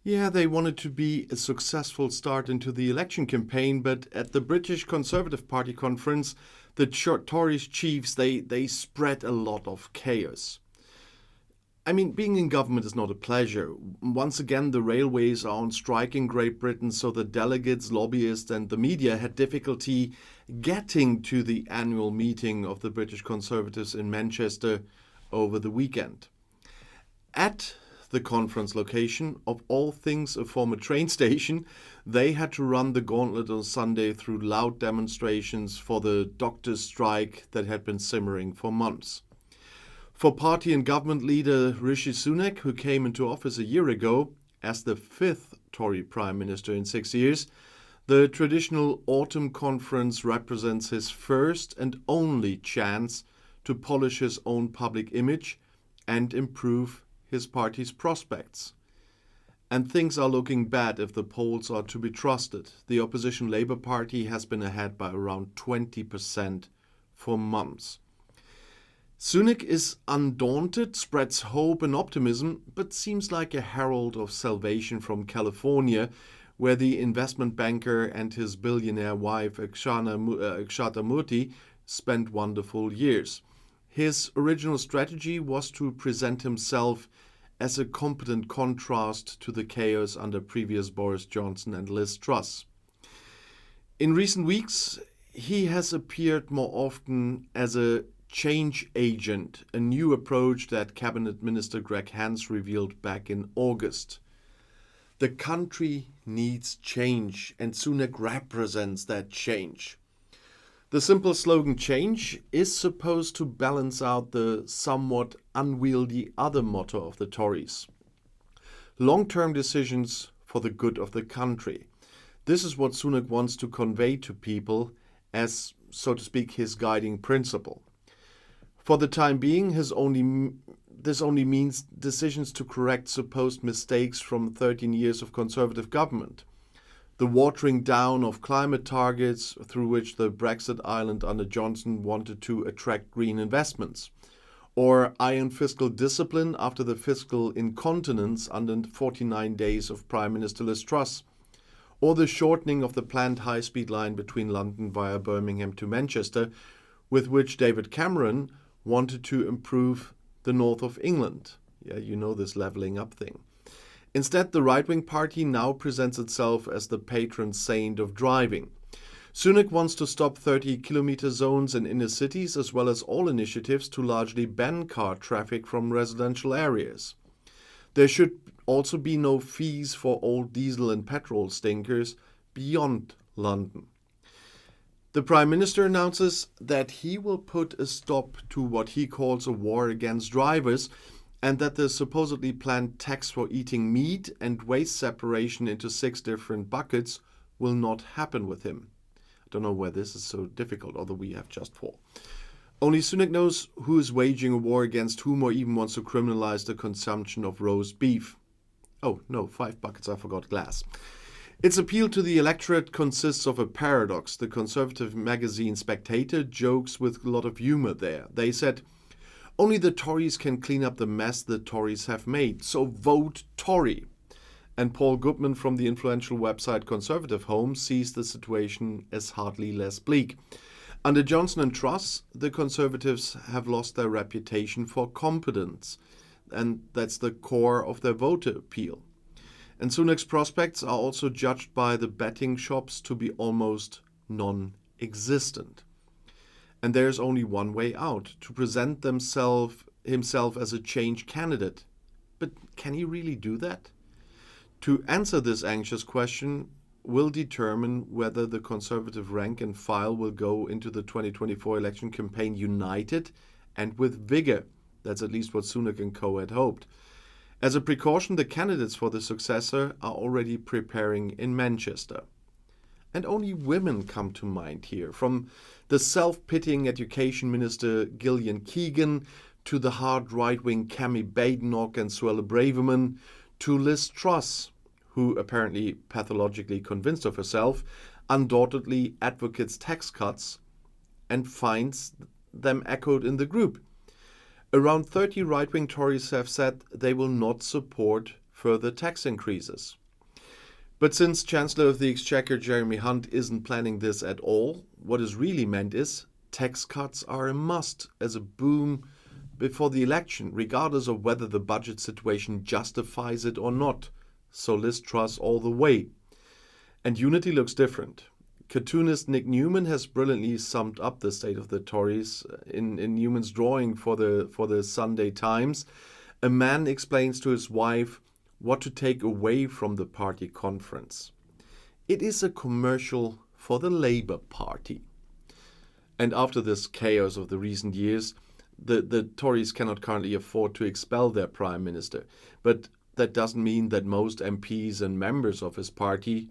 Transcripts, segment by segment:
Yeah, they wanted to be a successful start into the election campaign, but at the British Conservative Party conference, the Tories chiefs, they spread a lot of chaos. I mean, being in government is not a pleasure. Once again, the railways are on strike in Great Britain, so the delegates, lobbyists, and the media had difficulty getting to the annual meeting of the British Conservatives in Manchester over the weekend. At the conference location, of all things a former train station, they had to run the gauntlet on Sunday through loud demonstrations for the doctors' strike that had been simmering for months. For party and government leader Rishi Sunak, who came into office a year ago as the fifth Tory Prime Minister in 6 years, the traditional autumn conference represents his first and only chance to polish his own public image and improve his party's prospects. And things are looking bad if the polls are to be trusted. The opposition Labour Party has been ahead by around 20% for months. Sunak is undaunted, spreads hope and optimism, but seems like a herald of salvation from California, where the investment banker and his billionaire wife Akshata Murthy spent wonderful years. His original strategy was to present himself as a competent contrast to the chaos under previous Boris Johnson and Liz Truss. In recent weeks, he has appeared more often as a change agent, a new approach that Cabinet Minister Greg Hands revealed back in August. The country needs change, and Sunak represents that change. The simple slogan "change" is supposed to balance out the somewhat unwieldy other motto of the Tories: long-term decisions for the good of the country. This is what Sunak wants to convey to people as, so to speak, his guiding principle. For the time being, this only means decisions to correct supposed mistakes from 13 years of Conservative government. The watering down of climate targets through which the Brexit island under Johnson wanted to attract green investments. Or iron fiscal discipline after the fiscal incontinence under 49 days of Prime Minister Liz Truss. Or the shortening of the planned high-speed line between London via Birmingham to Manchester, with which David Cameron wanted to improve the north of England. Yeah, you know this levelling up thing. Instead, the right-wing party now presents itself as the patron saint of driving. Sunak wants to stop 30-kilometre zones in inner cities, as well as all initiatives to largely ban car traffic from residential areas. There should also be no fees for old diesel and petrol stinkers beyond London. The Prime Minister announces that he will put a stop to what he calls a war against drivers, and that the supposedly planned tax for eating meat and waste separation into 6 different buckets will not happen with him. I don't know why this is so difficult, although we have just 4. Only Sunak knows who is waging a war against whom, or even wants to criminalize the consumption of roast beef. Oh, no, 5 buckets, I forgot glass. Its appeal to the electorate consists of a paradox. The conservative magazine Spectator jokes with a lot of humor there. They said, "Only the Tories can clean up the mess the Tories have made, so vote Tory." And Paul Goodman from the influential website Conservative Home sees the situation as hardly less bleak. Under Johnson and Truss, the Conservatives have lost their reputation for competence, and that's the core of their voter appeal. And Sunak's prospects are also judged by the betting shops to be almost non-existent. And there's only one way out: to present himself as a change candidate. But can he really do that? To answer this anxious question will determine whether the Conservative rank and file will go into the 2024 election campaign united and with vigor. That's at least what Sunak and co. had hoped. As a precaution, the candidates for the successor are already preparing in Manchester. And only women come to mind here, from the self-pitying Education Minister Gillian Keegan to the hard right-wing Cammy Badenoch and Suella Braverman to Liz Truss, who, apparently pathologically convinced of herself, undauntedly advocates tax cuts and finds them echoed in the group. Around 30 right-wing Tories have said they will not support further tax increases. But since Chancellor of the Exchequer Jeremy Hunt isn't planning this at all, what is really meant is tax cuts are a must as a boom before the election, regardless of whether the budget situation justifies it or not. So Liz Truss all the way. And unity looks different. Cartoonist Nick Newman has brilliantly summed up the state of the Tories in Newman's drawing for the Sunday Times. A man explains to his wife what to take away from the party conference. It is a commercial for the Labour Party. And after this chaos of the recent years, the Tories cannot currently afford to expel their Prime Minister. But that doesn't mean that most MPs and members of his party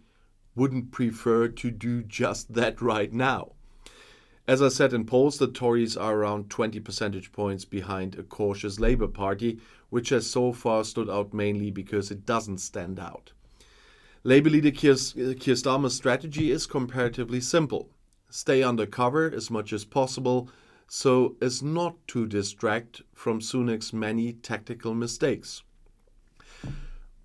wouldn't prefer to do just that right now. As I said in polls, the Tories are around 20 percentage points behind a cautious Labour Party, which has so far stood out mainly because it doesn't stand out. Labour leader Keir Starmer's strategy is comparatively simple. Stay under cover as much as possible so as not to distract from Sunak's many tactical mistakes.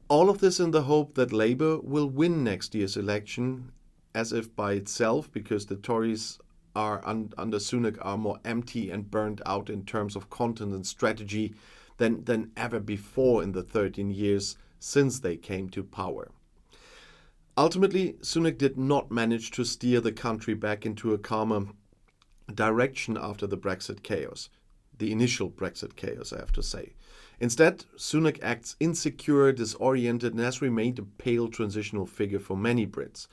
All of this in the hope that Labour will win next year's election, as if by itself, because the Tories are under Sunak are more empty and burned out in terms of content and strategy than ever before in the 13 years since they came to power. Ultimately, Sunak did not manage to steer the country back into a calmer direction after the Brexit chaos, the initial Brexit chaos, I have to say. Instead, Sunak acts insecure, disoriented, and has remained a pale transitional figure for many Brits.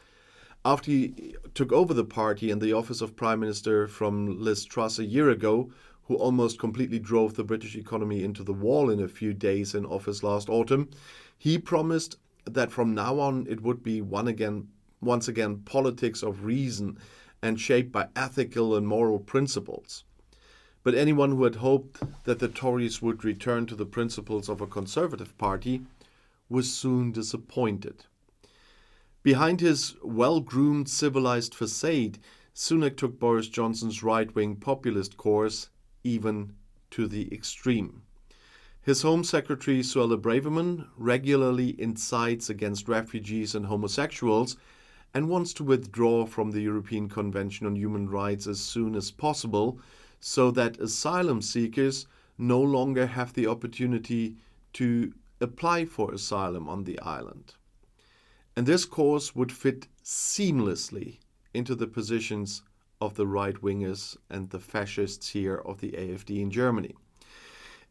After he took over the party and the office of Prime Minister from Liz Truss a year ago, who almost completely drove the British economy into the wall in a few days in office last autumn, he promised that from now on it would be once again politics of reason and shaped by ethical and moral principles. But anyone who had hoped that the Tories would return to the principles of a Conservative party was soon disappointed. Behind his well-groomed civilized facade, Sunak took Boris Johnson's right-wing populist course even to the extreme. His Home Secretary Suella Braverman regularly incites against refugees and homosexuals and wants to withdraw from the European Convention on Human Rights as soon as possible, so that asylum seekers no longer have the opportunity to apply for asylum on the island. And this course would fit seamlessly into the positions of the right-wingers and the fascists here of the AfD in Germany.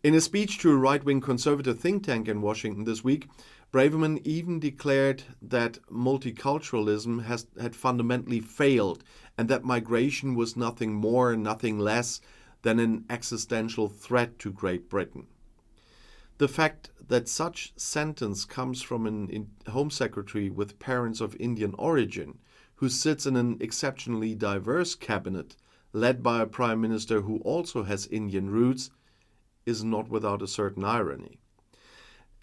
In a speech to a right-wing conservative think tank in Washington this week, Braverman even declared that multiculturalism had fundamentally failed and that migration was nothing more and nothing less than an existential threat to Great Britain. The fact that such sentence comes from an Home Secretary with parents of Indian origin, who sits in an exceptionally diverse cabinet led by a Prime Minister who also has Indian roots, is not without a certain irony.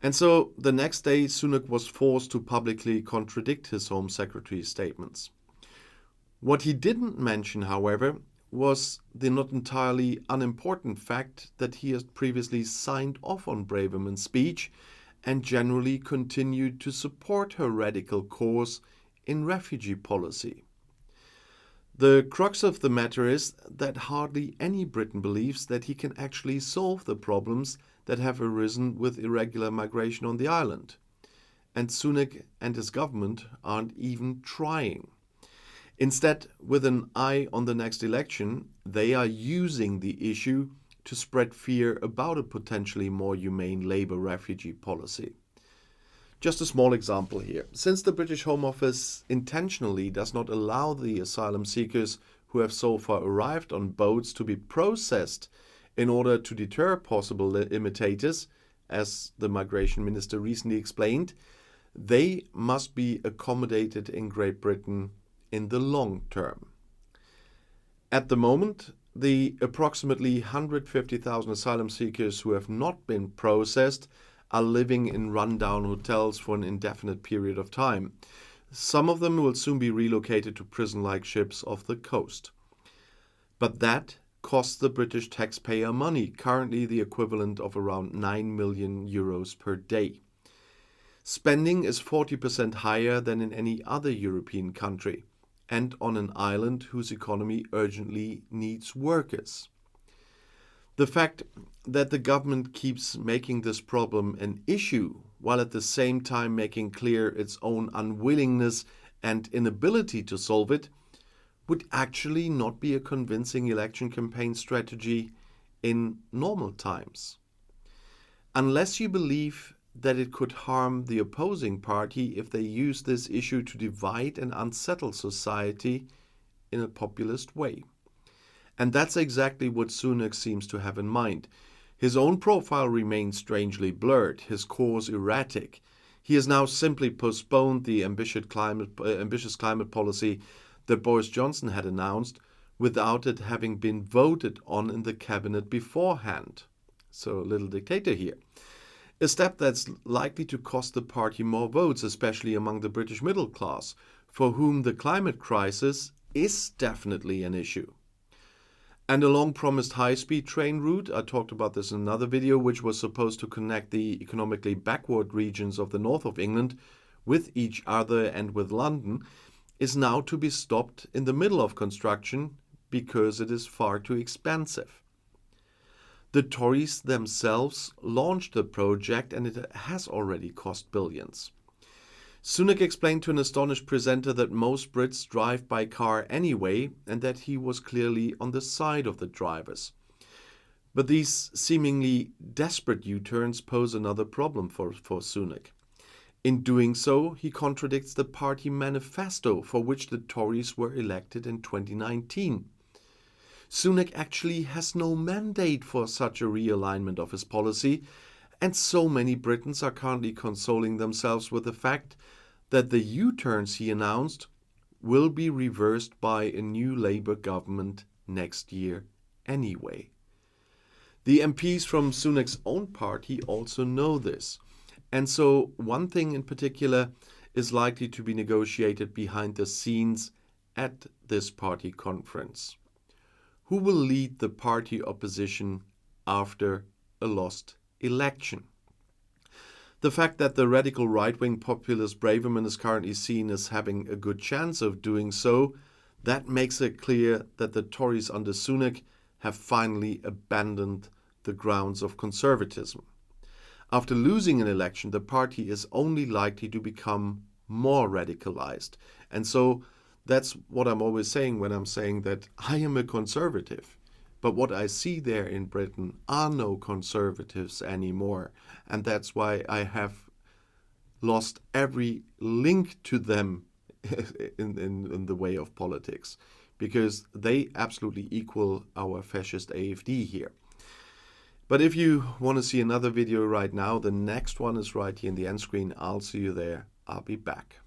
And so the next day, Sunak was forced to publicly contradict his Home Secretary's statements. What he didn't mention, however, was the not entirely unimportant fact that he had previously signed off on Braverman's speech and generally continued to support her radical course in refugee policy. The crux of the matter is that hardly any Briton believes that he can actually solve the problems that have arisen with irregular migration on the island. And Sunak and his government aren't even trying. Instead, with an eye on the next election, they are using the issue to spread fear about a potentially more humane Labour refugee policy. Just a small example here. Since the British Home Office intentionally does not allow the asylum seekers who have so far arrived on boats to be processed in order to deter possible imitators, as the Migration Minister recently explained, they must be accommodated in Great Britain in the long term. At the moment, the approximately 150,000 asylum seekers who have not been processed are living in rundown hotels for an indefinite period of time. Some of them will soon be relocated to prison-like ships off the coast. But that costs the British taxpayer money, currently the equivalent of around 9 million euros per day. Spending is 40% higher than in any other European country, and on an island whose economy urgently needs workers. The fact that the government keeps making this problem an issue, while at the same time making clear its own unwillingness and inability to solve it, would actually not be a convincing election campaign strategy in normal times. Unless you believe that it could harm the opposing party if they use this issue to divide and unsettle society in a populist way. And that's exactly what Sunak seems to have in mind. His own profile remains strangely blurred, his course erratic. He has now simply postponed the ambitious climate policy that Boris Johnson had announced without it having been voted on in the cabinet beforehand. So a little dictator here. A step that's likely to cost the party more votes, especially among the British middle class, for whom the climate crisis is definitely an issue. And a long-promised high-speed train route, I talked about this in another video, which was supposed to connect the economically backward regions of the north of England with each other and with London, is now to be stopped in the middle of construction because it is far too expensive. The Tories themselves launched the project and it has already cost billions. Sunak explained to an astonished presenter that most Brits drive by car anyway and that he was clearly on the side of the drivers. But these seemingly desperate U-turns pose another problem for Sunak. In doing so, he contradicts the party manifesto for which the Tories were elected in 2019. Sunak actually has no mandate for such a realignment of his policy, and so many Britons are currently consoling themselves with the fact that the U-turns he announced will be reversed by a new Labour government next year anyway. The MPs from Sunak's own party also know this. And so one thing in particular is likely to be negotiated behind the scenes at this party conference. Who will lead the party opposition after a lost election? The fact that the radical right-wing populist Braverman is currently seen as having a good chance of doing so, that makes it clear that the Tories under Sunak have finally abandoned the grounds of conservatism. After losing an election, the party is only likely to become more radicalized. And so that's what I'm always saying when I'm saying that I am a conservative. But what I see there in Britain are no conservatives anymore. And that's why I have lost every link to them in the way of politics. Because they absolutely equal our fascist AfD here. But if you want to see another video right now, the next one is right here in the end screen. I'll see you there. I'll be back.